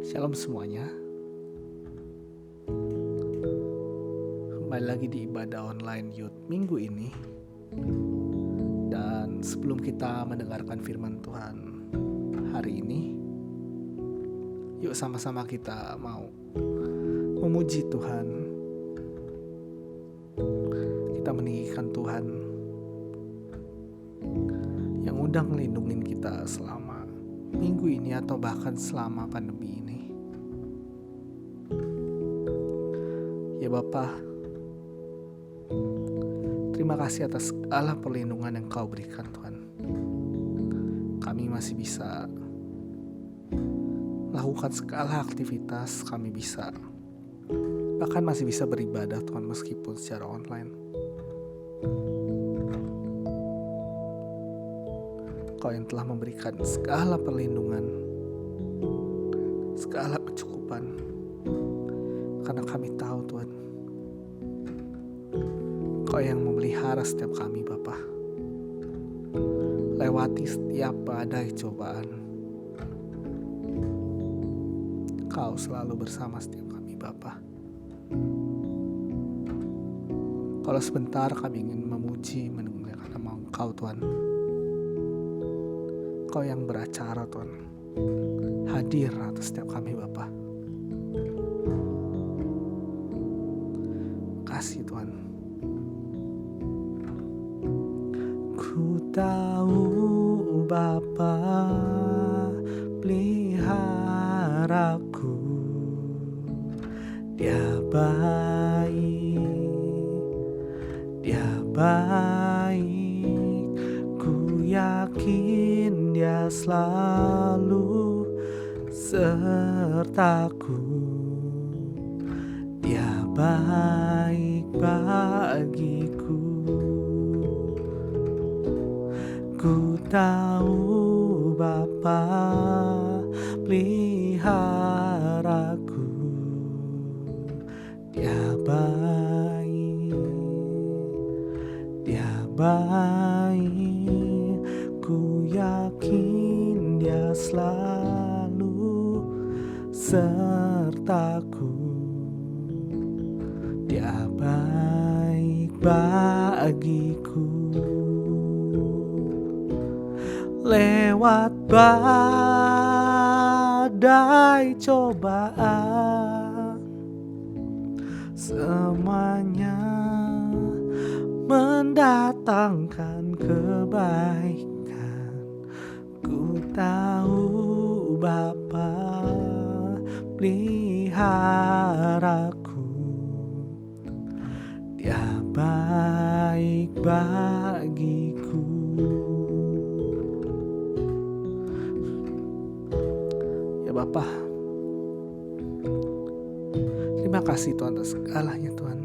Shalom semuanya, kembali lagi di ibadah online Youth minggu ini. Dan sebelum kita mendengarkan firman Tuhan hari ini, yuk sama-sama kita mau memuji Tuhan. Kita meninggikan Tuhan yang udah ngelindungin kita selama minggu ini atau bahkan selama pandemi ini. Ya Bapa, terima kasih atas segala perlindungan yang Kau berikan Tuhan. Kami masih bisa melakukan segala aktivitas, kami bisa bahkan masih bisa beribadah Tuhan meskipun secara online. Kau yang telah memberikan segala perlindungan, segala kecukupan, karena kami tahu Tuhan, Kau yang memelihara setiap kami Bapa. Lewati setiap badai cobaan, Kau selalu bersama setiap kami Bapa. Kalau sebentar kami ingin memuji, mendengarkan nama Engkau Tuhan. Kau yang beracara Tuhan, hadir atas setiap kami Bapa. Kasih Tuhan. Ku tahu Bapa peliharaku, Dia baik, ku yakin Dia selalu sertaku. Dia baik bagiku. Ku tahu Bapa peliharaku, Dia baik, ku yakin Dia selalu sertaku. Dia baik bagiku. Lewat badai cobaan, semuanya mendatangkan kebaikan. Ku tahu Bapa peliharaku, Dia baik bagiku. Ya Bapa, terima kasih Tuhan atas segalanya Tuhan.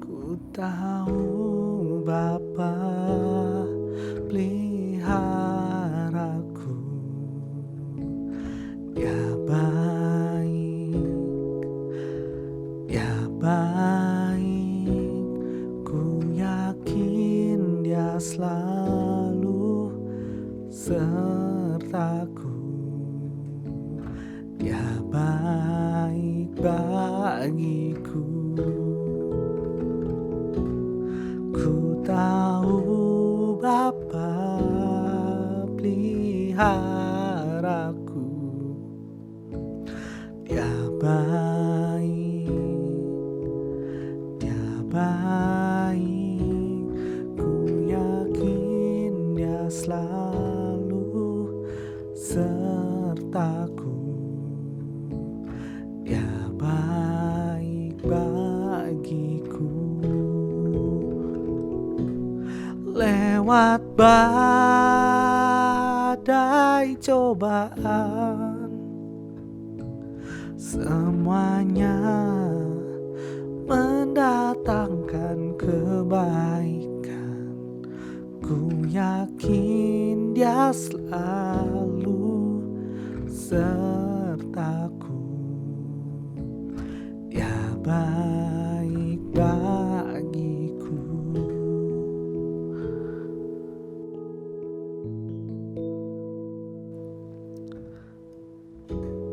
Ku tahu Bapa peliharaku, Dia baik, ku yakin Dia selalu sertaku. Dia baik bagiku. Ku tahu Bapa peliharaku, Dia baik, ku yakin Dia selalu sertaku. Dia baik bagiku. Lewat badai cobaan, semuanya mendatangkan kebaikan. Ku yakin Dia selalu sertaku. Dia baik bagiku.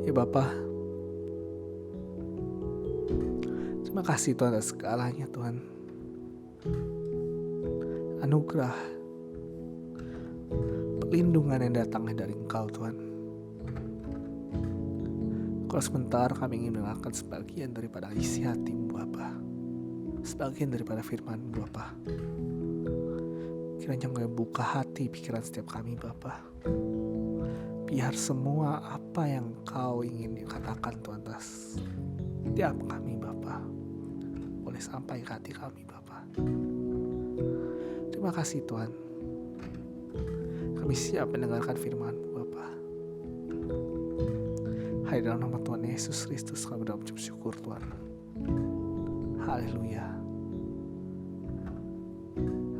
Ya Bapa, terima kasih Tuhan atas segalanya Tuhan. Anugerah, perlindungan yang datangnya dari Engkau Tuhan. Kalau sebentar kami ingin mendengarkan sebagian daripada isi hati-Mu Bapa, sebagian daripada firman-Mu Bapa. Kiranya Engkau buka hati pikiran setiap kami Bapa. Biar semua apa yang Kau ingin dikatakan Tuhan atas setiap kami Bapa boleh sampai ke hati kami Bapa. Terima kasih Tuhan. Kami siap mendengarkan firman-Mu Bapa. Hai dalam nama Tuhan Yesus Kristus kami berdoa bersyukur Tuhan. Haleluya.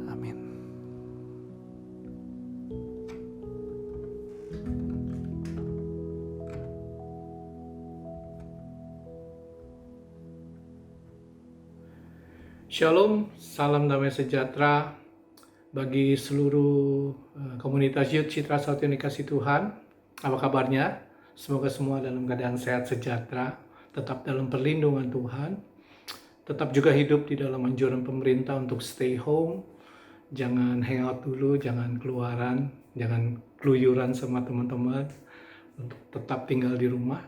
Amin. Shalom, salam damai sejahtera bagi seluruh komunitas Youth Citra Satu yang dikasih Tuhan. Apa kabarnya? Semoga semua dalam keadaan sehat sejahtera, tetap dalam perlindungan Tuhan, tetap juga hidup di dalam anjuran pemerintah untuk stay home, jangan hangout dulu, jangan keluaran, jangan keluyuran sama teman-teman, untuk tetap tinggal di rumah.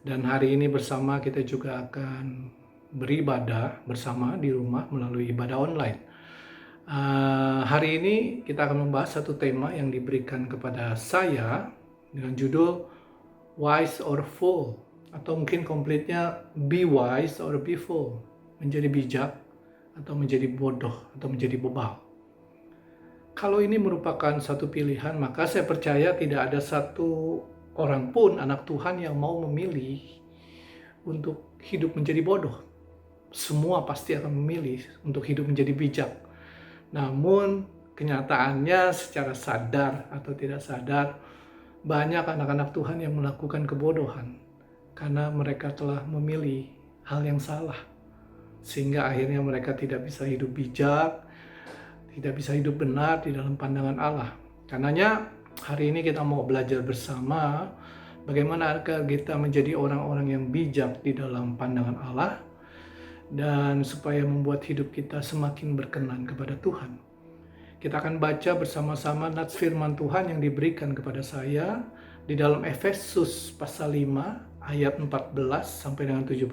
Dan hari ini bersama kita juga akan beribadah bersama di rumah melalui ibadah online. Hari ini kita akan membahas satu tema yang diberikan kepada saya dengan judul Wise or Fool, atau mungkin komplitnya Be Wise or Be Fool, menjadi bijak atau menjadi bodoh atau menjadi bebal. Kalau ini merupakan satu pilihan, maka saya percaya tidak ada satu orang pun anak Tuhan yang mau memilih untuk hidup menjadi bodoh. Semua pasti akan memilih untuk hidup menjadi bijak. Namun kenyataannya secara sadar atau tidak sadar, banyak anak-anak Tuhan yang melakukan kebodohan karena mereka telah memilih hal yang salah. Sehingga akhirnya mereka tidak bisa hidup bijak, tidak bisa hidup benar di dalam pandangan Allah. Karenanya hari ini kita mau belajar bersama bagaimana agar kita menjadi orang-orang yang bijak di dalam pandangan Allah, dan supaya membuat hidup kita semakin berkenan kepada Tuhan. Kita akan baca bersama-sama nats firman Tuhan yang diberikan kepada saya di dalam Efesus pasal 5 ayat 14 sampai dengan 17.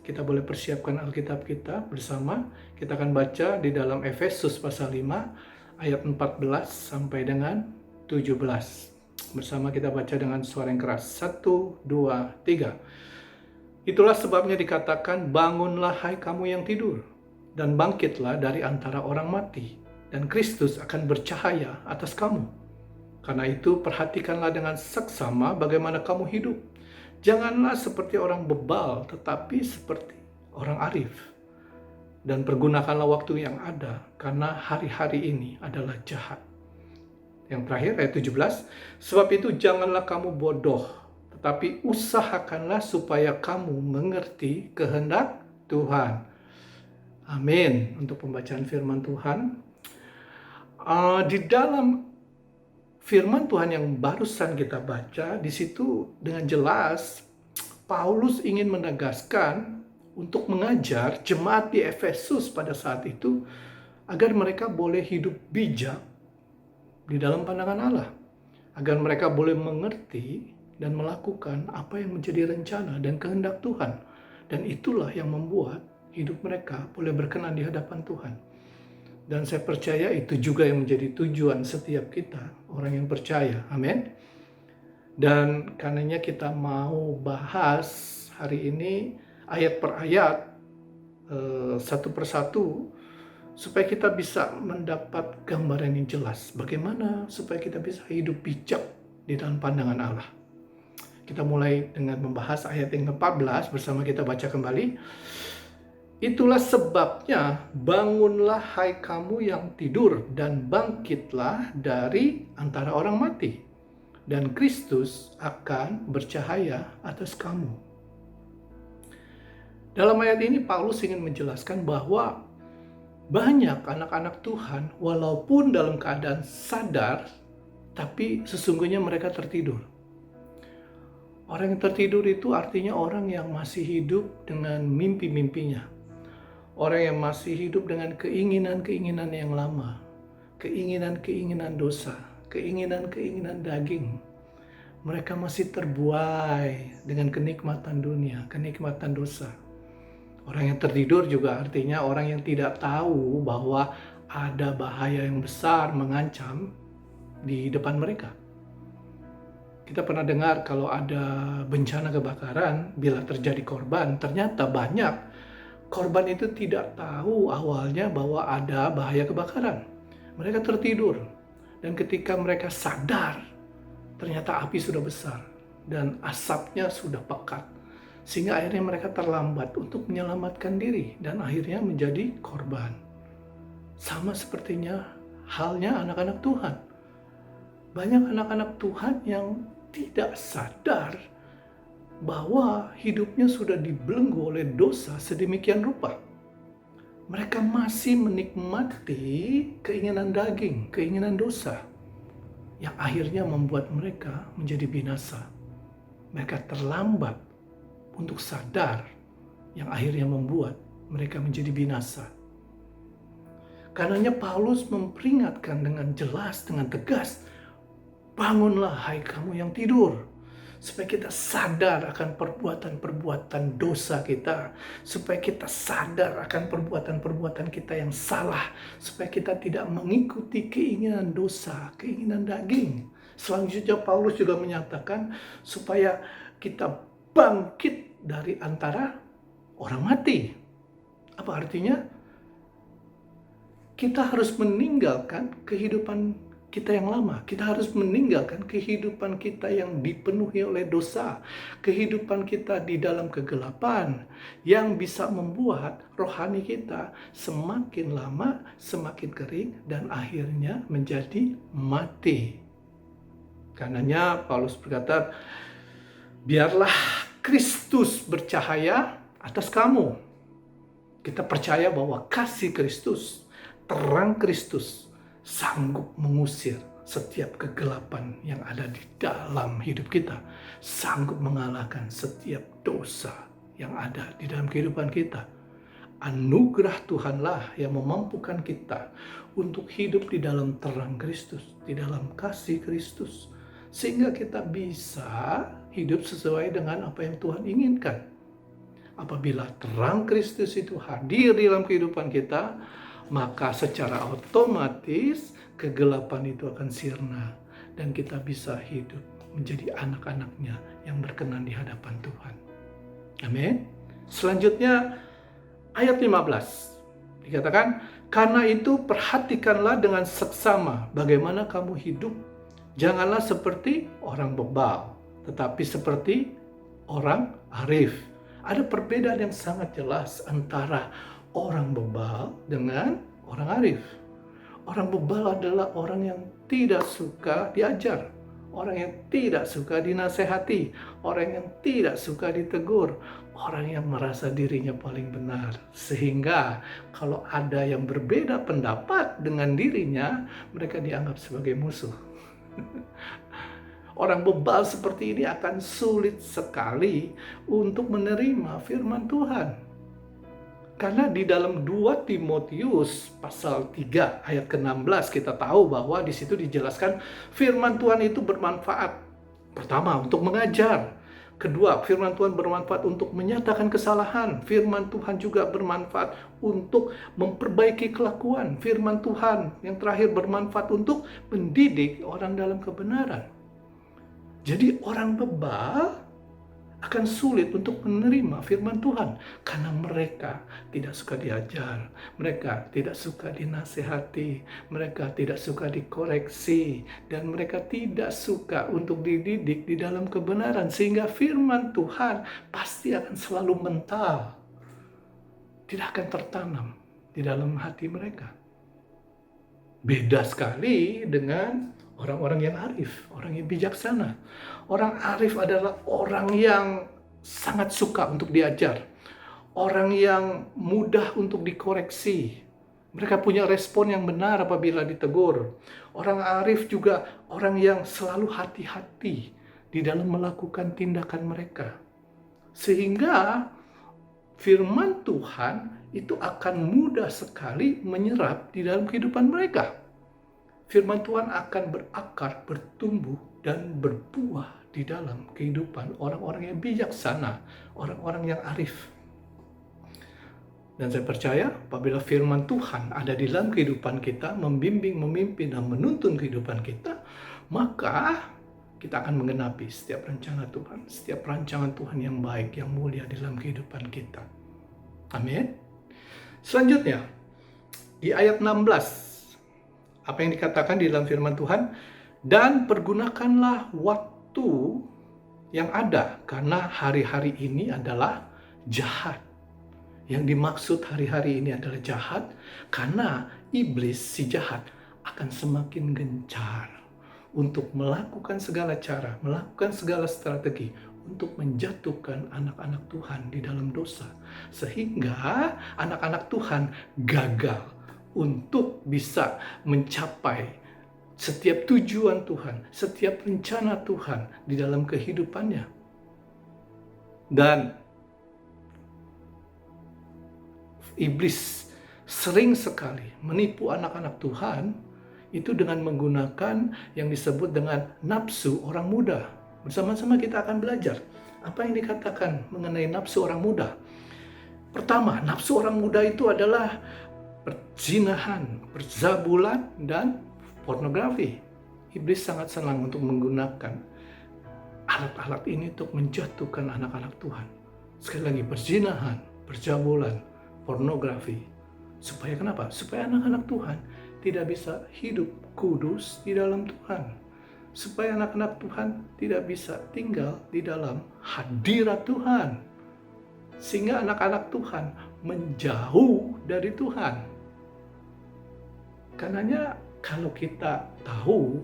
Kita boleh persiapkan Alkitab kita bersama. Kita akan baca di dalam Efesus pasal 5 ayat 14 sampai dengan 17. Bersama kita baca dengan suara yang keras. 1, 2, 3. Itulah sebabnya dikatakan, bangunlah hai kamu yang tidur, dan bangkitlah dari antara orang mati, dan Kristus akan bercahaya atas kamu. Karena itu perhatikanlah dengan seksama bagaimana kamu hidup. Janganlah seperti orang bebal, tetapi seperti orang arif. Dan pergunakanlah waktu yang ada, karena hari-hari ini adalah jahat. Yang terakhir ayat 17, sebab itu janganlah kamu bodoh, tetapi usahakanlah supaya kamu mengerti kehendak Tuhan. Amin. Untuk pembacaan firman Tuhan. Di dalam firman Tuhan yang barusan kita baca, di situ dengan jelas Paulus ingin menegaskan untuk mengajar jemaat di Efesus pada saat itu agar mereka boleh hidup bijak di dalam pandangan Allah, agar mereka boleh mengerti dan melakukan apa yang menjadi rencana dan kehendak Tuhan. Dan itulah yang membuat hidup mereka boleh berkenan di hadapan Tuhan. Dan saya percaya itu juga yang menjadi tujuan setiap kita, orang yang percaya. Amin. Dan karenanya kita mau bahas hari ini ayat per ayat, satu persatu, supaya kita bisa mendapat gambaran yang jelas. Bagaimana supaya kita bisa hidup bijak di dalam pandangan Allah. Kita mulai dengan membahas ayat yang ke-14 bersama kita baca kembali. Itulah sebabnya bangunlah hai kamu yang tidur dan bangkitlah dari antara orang mati, dan Kristus akan bercahaya atas kamu. Dalam ayat ini Paulus ingin menjelaskan bahwa banyak anak-anak Tuhan walaupun dalam keadaan sadar, tapi sesungguhnya mereka tertidur. Orang yang tertidur itu artinya orang yang masih hidup dengan mimpi-mimpinya. Orang yang masih hidup dengan keinginan-keinginan yang lama. Keinginan-keinginan dosa. Keinginan-keinginan daging. Mereka masih terbuai dengan kenikmatan dunia, kenikmatan dosa. Orang yang tertidur juga artinya orang yang tidak tahu bahwa ada bahaya yang besar mengancam di depan mereka. Kita pernah dengar kalau ada bencana kebakaran, bila terjadi korban, ternyata banyak korban itu tidak tahu awalnya bahwa ada bahaya kebakaran. Mereka tertidur, dan ketika mereka sadar, ternyata api sudah besar dan asapnya sudah pekat. Sehingga akhirnya mereka terlambat untuk menyelamatkan diri dan akhirnya menjadi korban. Sama sepertinya halnya anak-anak Tuhan. Banyak anak-anak Tuhan yang tidak sadar bahwa hidupnya sudah dibelenggu oleh dosa sedemikian rupa. Mereka masih menikmati keinginan daging, keinginan dosa, yang akhirnya membuat mereka menjadi binasa. Mereka terlambat untuk sadar, yang akhirnya membuat mereka menjadi binasa. Karenanya Paulus memperingatkan dengan jelas, dengan tegas, bangunlah hai kamu yang tidur, supaya kita sadar akan perbuatan-perbuatan dosa kita, supaya kita sadar akan perbuatan-perbuatan kita yang salah, supaya kita tidak mengikuti keinginan dosa, keinginan daging. Selanjutnya Paulus juga menyatakan supaya kita bangkit dari antara orang mati. Apa artinya? Kita harus meninggalkan kehidupan kita yang lama. Kita harus meninggalkan kehidupan kita yang dipenuhi oleh dosa. Kehidupan kita di dalam kegelapan yang bisa membuat rohani kita semakin lama semakin kering dan akhirnya menjadi mati. Karenanya Paulus berkata, biarlah Kristus bercahaya atas kamu. Kita percaya bahwa kasih Kristus, terang Kristus sanggup mengusir setiap kegelapan yang ada di dalam hidup kita. Sanggup mengalahkan setiap dosa yang ada di dalam kehidupan kita. Anugerah Tuhanlah yang memampukan kita untuk hidup di dalam terang Kristus, di dalam kasih Kristus. Sehingga kita bisa hidup sesuai dengan apa yang Tuhan inginkan. Apabila terang Kristus itu hadir di dalam kehidupan kita, maka secara otomatis kegelapan itu akan sirna dan kita bisa hidup menjadi anak-anaknya yang berkenan di hadapan Tuhan. Amin. Selanjutnya ayat 15 dikatakan, karena itu perhatikanlah dengan seksama bagaimana kamu hidup. Janganlah seperti orang bebal, tetapi seperti orang arif. Ada perbedaan yang sangat jelas antara orang bebal dengan orang arif. Orang bebal adalah orang yang tidak suka diajar, orang yang tidak suka dinasehati, orang yang tidak suka ditegur, orang yang merasa dirinya paling benar. Sehingga kalau ada yang berbeda pendapat dengan dirinya, mereka dianggap sebagai musuh. Orang bebal seperti ini akan sulit sekali untuk menerima firman Tuhan. Karena di dalam 2 Timotius pasal 3 ayat ke-16 kita tahu bahwa di situ dijelaskan firman Tuhan itu bermanfaat. Pertama, untuk mengajar. Kedua, firman Tuhan bermanfaat untuk menyatakan kesalahan. Firman Tuhan juga bermanfaat untuk memperbaiki kelakuan. Firman Tuhan yang terakhir bermanfaat untuk mendidik orang dalam kebenaran. Jadi orang bebal akan sulit untuk menerima firman Tuhan karena mereka tidak suka diajar, mereka tidak suka dinasehati, mereka tidak suka dikoreksi, dan mereka tidak suka untuk dididik di dalam kebenaran, sehingga firman Tuhan pasti akan selalu mental, tidak akan tertanam di dalam hati mereka. Beda sekali dengan orang-orang yang arif, orang yang bijaksana. Orang arif adalah orang yang sangat suka untuk diajar. Orang yang mudah untuk dikoreksi. Mereka punya respon yang benar apabila ditegur. Orang arif juga orang yang selalu hati-hati di dalam melakukan tindakan mereka. Sehingga firman Tuhan itu akan mudah sekali menyerap di dalam kehidupan mereka. Firman Tuhan akan berakar, bertumbuh, dan berbuah di dalam kehidupan orang-orang yang bijaksana, orang-orang yang arif. Dan saya percaya apabila firman Tuhan ada di dalam kehidupan kita, membimbing, memimpin, dan menuntun kehidupan kita, maka kita akan menggenapi setiap rencana Tuhan, setiap rancangan Tuhan yang baik, yang mulia di dalam kehidupan kita. Amin. Selanjutnya, di ayat 16, apa yang dikatakan di dalam firman Tuhan? Dan pergunakanlah waktu yang ada, karena hari-hari ini adalah jahat. Yang dimaksud hari-hari ini adalah jahat, karena iblis si jahat akan semakin gencar untuk melakukan segala cara, melakukan segala strategi untuk menjatuhkan anak-anak Tuhan di dalam dosa. Sehingga anak-anak Tuhan gagal untuk bisa mencapai setiap tujuan Tuhan, setiap rencana Tuhan di dalam kehidupannya. Dan iblis sering sekali menipu anak-anak Tuhan itu dengan menggunakan yang disebut dengan nafsu orang muda. Bersama-sama kita akan belajar apa yang dikatakan mengenai nafsu orang muda. Pertama, nafsu orang muda itu adalah perzinahan, perzabulan, dan pornografi. Iblis sangat senang untuk menggunakan alat-alat ini untuk menjatuhkan anak-anak Tuhan. Sekali lagi, perzinahan, perzabulan, pornografi. Supaya kenapa? Supaya anak-anak Tuhan tidak bisa hidup kudus di dalam Tuhan. Supaya anak-anak Tuhan tidak bisa tinggal di dalam hadirat Tuhan. Sehingga anak-anak Tuhan menjauh dari Tuhan. Karenanya kalau kita tahu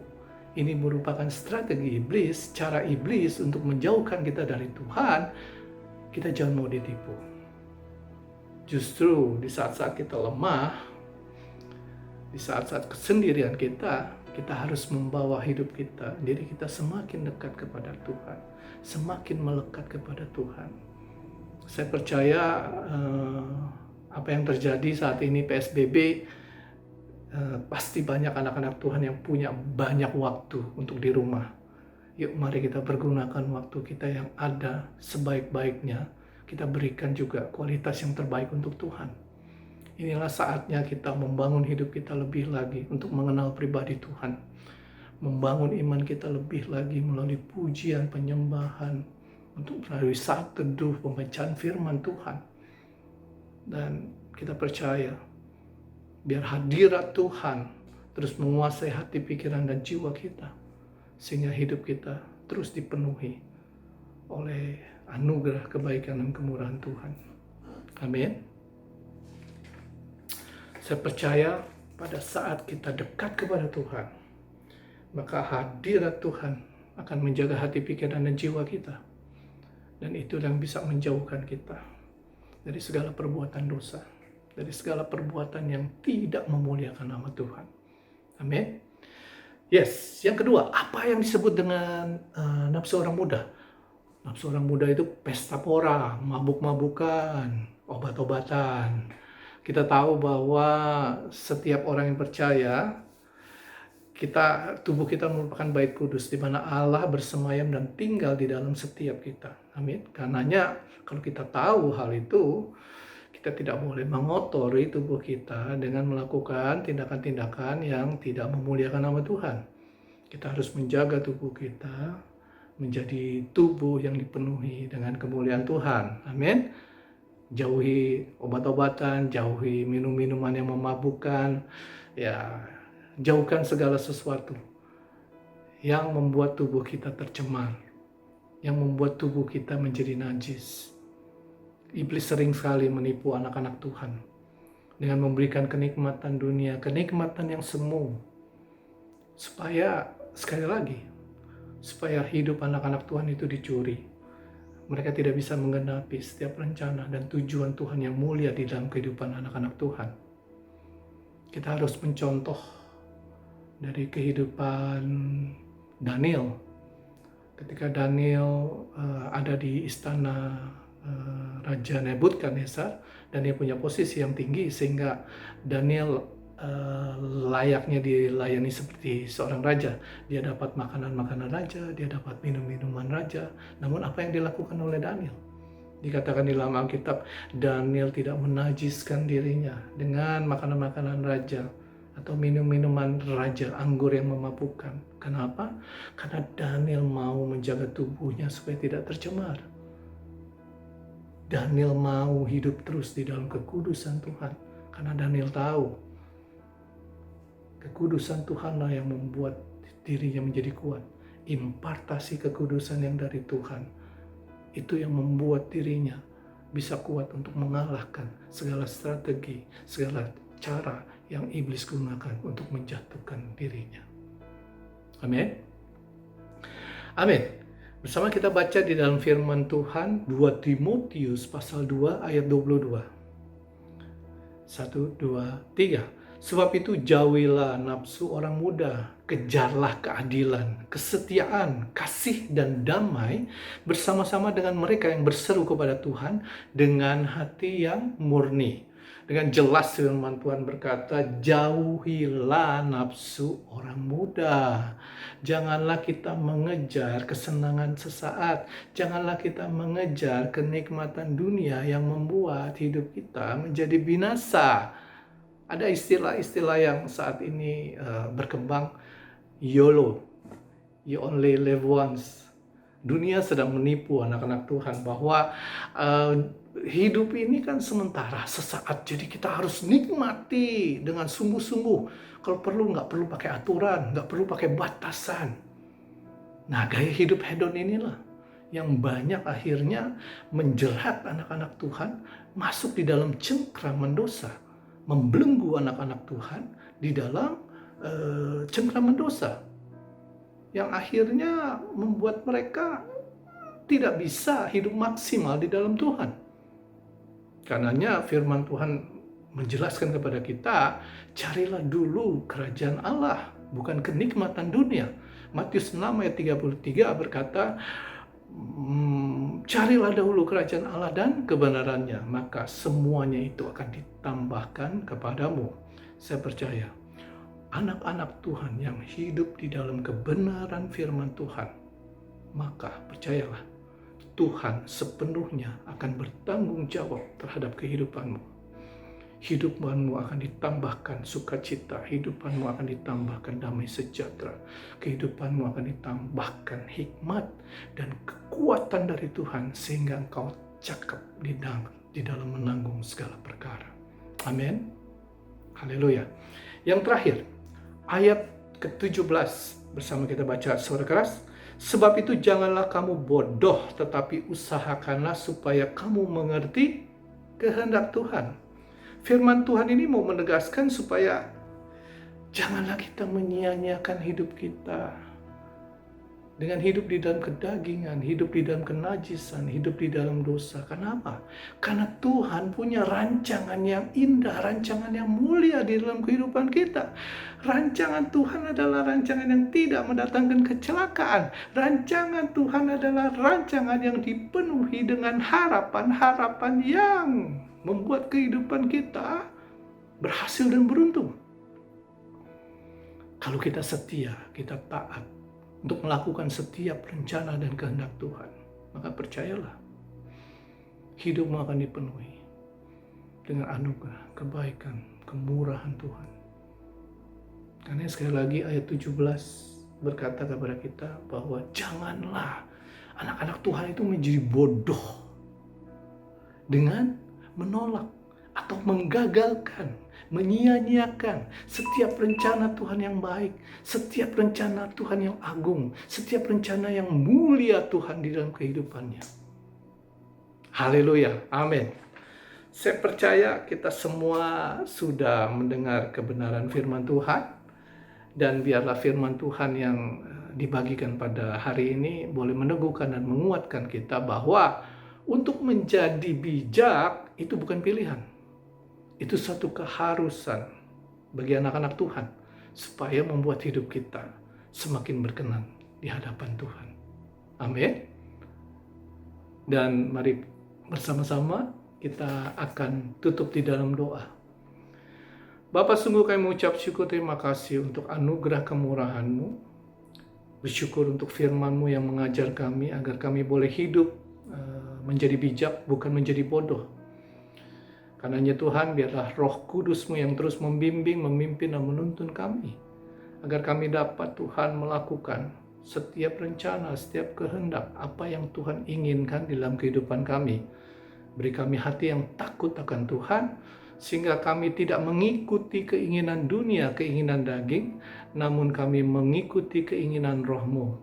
ini merupakan strategi iblis, cara iblis untuk menjauhkan kita dari Tuhan, kita jangan mau ditipu. Justru di saat-saat kita lemah, di saat-saat kesendirian kita harus membawa hidup kita, diri kita semakin dekat kepada Tuhan, semakin melekat kepada Tuhan. Saya percaya apa yang terjadi saat ini PSBB, pasti banyak anak-anak Tuhan yang punya banyak waktu untuk di rumah. Yuk mari kita pergunakan waktu kita yang ada sebaik-baiknya. Kita berikan juga kualitas yang terbaik untuk Tuhan. Inilah saatnya kita membangun hidup kita lebih lagi untuk mengenal pribadi Tuhan. Membangun iman kita lebih lagi melalui pujian, penyembahan, untuk melalui saat teduh, pembacaan firman Tuhan. Dan kita percaya, biar hadirat Tuhan terus menguasai hati, pikiran, dan jiwa kita. Sehingga hidup kita terus dipenuhi oleh anugerah kebaikan dan kemurahan Tuhan. Amin. Saya percaya pada saat kita dekat kepada Tuhan, maka hadirat Tuhan akan menjaga hati, pikiran, dan jiwa kita. Dan itu yang bisa menjauhkan kita dari segala perbuatan dosa, dari segala perbuatan yang tidak memuliakan nama Tuhan. Amin. Yes, yang kedua, apa yang disebut dengan nafsu orang muda? Nafsu orang muda itu pesta pora, mabuk-mabukan, obat-obatan. Kita tahu bahwa setiap orang yang percaya, tubuh kita merupakan bait kudus di mana Allah bersemayam dan tinggal di dalam setiap kita. Amin. Karenanya kalau kita tahu hal itu, kita tidak boleh mengotori tubuh kita dengan melakukan tindakan-tindakan yang tidak memuliakan nama Tuhan. Kita harus menjaga tubuh kita menjadi tubuh yang dipenuhi dengan kemuliaan Tuhan. Amin. Jauhi obat-obatan, jauhi minum-minuman yang memabukkan, ya, jauhkan segala sesuatu yang membuat tubuh kita tercemar, yang membuat tubuh kita menjadi najis. Iblis sering sekali menipu anak-anak Tuhan dengan memberikan kenikmatan dunia, kenikmatan yang semu, supaya sekali lagi, supaya hidup anak-anak Tuhan itu dicuri. Mereka tidak bisa menggenapi setiap rencana dan tujuan Tuhan yang mulia di dalam kehidupan anak-anak Tuhan. Kita harus mencontoh dari kehidupan Daniel. ketika Daniel ada di istana Raja Nebukadnezar, dan dia punya posisi yang tinggi sehingga Daniel layaknya dilayani seperti seorang raja. Dia dapat makanan-makanan raja, dia dapat minum-minuman raja. Namun apa yang dilakukan oleh Daniel? Dikatakan di dalam Alkitab, Daniel tidak menajiskan dirinya dengan makanan-makanan raja atau minum-minuman raja, anggur yang memabukkan. Kenapa? Karena Daniel mau menjaga tubuhnya supaya tidak tercemar. Daniel mau hidup terus di dalam kekudusan Tuhan. Karena Daniel tahu kekudusan Tuhanlah yang membuat dirinya menjadi kuat. Impartasi kekudusan yang dari Tuhan, itu yang membuat dirinya bisa kuat untuk mengalahkan segala strategi, segala cara yang iblis gunakan untuk menjatuhkan dirinya. Amin. Amin. Bersama kita baca di dalam firman Tuhan 2 Timotius pasal 2 ayat 22. 1, 2, 3. Sebab itu jauhilah nafsu orang muda, kejarlah keadilan, kesetiaan, kasih dan damai bersama-sama dengan mereka yang berseru kepada Tuhan dengan hati yang murni. Dengan jelas firman Tuhan berkata, jauhilah nafsu orang muda. Janganlah kita mengejar kesenangan sesaat. Janganlah kita mengejar kenikmatan dunia yang membuat hidup kita menjadi binasa. Ada istilah-istilah yang saat ini berkembang, YOLO, you only live once. Dunia sedang menipu anak-anak Tuhan bahwa hidup ini kan sementara, sesaat. Jadi kita harus nikmati dengan sungguh-sungguh. Kalau perlu, nggak perlu pakai aturan, nggak perlu pakai batasan. Nah, gaya hidup hedon inilah yang banyak akhirnya menjerat anak-anak Tuhan masuk di dalam cengkraman dosa, membelenggu anak-anak Tuhan di dalam cengkraman dosa, yang akhirnya membuat mereka tidak bisa hidup maksimal di dalam Tuhan. Karenanya firman Tuhan menjelaskan kepada kita, carilah dulu kerajaan Allah, bukan kenikmatan dunia. Matius 6 ayat 33 berkata, carilah dahulu kerajaan Allah dan kebenarannya, maka semuanya itu akan ditambahkan kepadamu. Saya percaya, anak-anak Tuhan yang hidup di dalam kebenaran firman Tuhan, maka percayalah, Tuhan sepenuhnya akan bertanggung jawab terhadap kehidupanmu. Hidupanmu akan ditambahkan sukacita, hidupanmu akan ditambahkan damai sejahtera, kehidupanmu akan ditambahkan hikmat dan kekuatan dari Tuhan sehingga engkau cakap di dalam menanggung segala perkara. Amin. Haleluya. Yang terakhir, ayat ke-17 bersama kita baca suara keras. Sebab itu janganlah kamu bodoh, tetapi usahakanlah supaya kamu mengerti kehendak Tuhan. Firman Tuhan ini mau menegaskan supaya janganlah kita menyia-nyiakan hidup kita dengan hidup di dalam kedagingan, hidup di dalam kenajisan, hidup di dalam dosa. Kenapa? Karena Tuhan punya rancangan yang indah, rancangan yang mulia di dalam kehidupan kita. Rancangan Tuhan adalah rancangan yang tidak mendatangkan kecelakaan. Rancangan Tuhan adalah rancangan yang dipenuhi dengan harapan-harapan yang membuat kehidupan kita berhasil dan beruntung. Kalau kita setia, kita taat untuk melakukan setiap rencana dan kehendak Tuhan, maka percayalah, hidupmu akan dipenuhi dengan anugerah, kebaikan, kemurahan Tuhan. Karena sekali lagi ayat 17 berkata kepada kita bahwa janganlah anak-anak Tuhan itu menjadi bodoh dengan menolak atau menggagalkan, menyia-nyiakan setiap rencana Tuhan yang baik, setiap rencana Tuhan yang agung, setiap rencana yang mulia Tuhan di dalam kehidupannya. Haleluya, amin. Saya percaya kita semua sudah mendengar kebenaran firman Tuhan, dan biarlah firman Tuhan yang dibagikan pada hari ini boleh meneguhkan dan menguatkan kita bahwa untuk menjadi bijak itu bukan pilihan. Itu satu keharusan bagi anak-anak Tuhan supaya membuat hidup kita semakin berkenan di hadapan Tuhan. Amin. Dan mari bersama-sama kita akan tutup di dalam doa. Bapa, sungguh kami mengucap syukur, terima kasih untuk anugerah kemurahan-Mu. Bersyukur untuk firman-Mu yang mengajar kami agar kami boleh hidup menjadi bijak, bukan menjadi bodoh. Karenanya Tuhan, biarlah Roh Kudus-Mu yang terus membimbing, memimpin, dan menuntun kami. Agar kami dapat Tuhan melakukan setiap rencana, setiap kehendak, apa yang Tuhan inginkan dalam kehidupan kami. Beri kami hati yang takut akan Tuhan, sehingga kami tidak mengikuti keinginan dunia, keinginan daging, namun kami mengikuti keinginan Roh-Mu,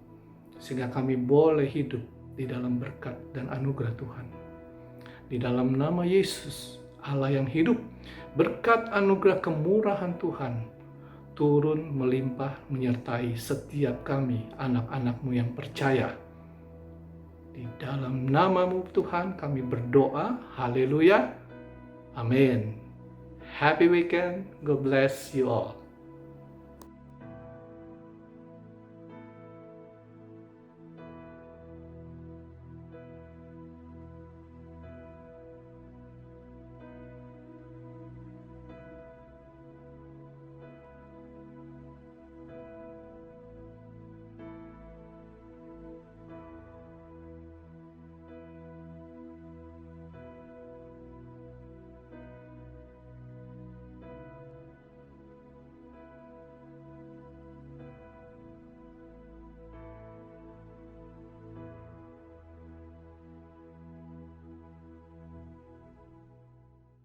sehingga kami boleh hidup di dalam berkat dan anugerah Tuhan. Di dalam nama Yesus, Allah yang hidup, berkat anugerah kemurahan Tuhan turun melimpah menyertai setiap kami, anak-anak-Mu yang percaya. Di dalam nama-Mu Tuhan kami berdoa, haleluya, amin. Happy weekend, God bless you all.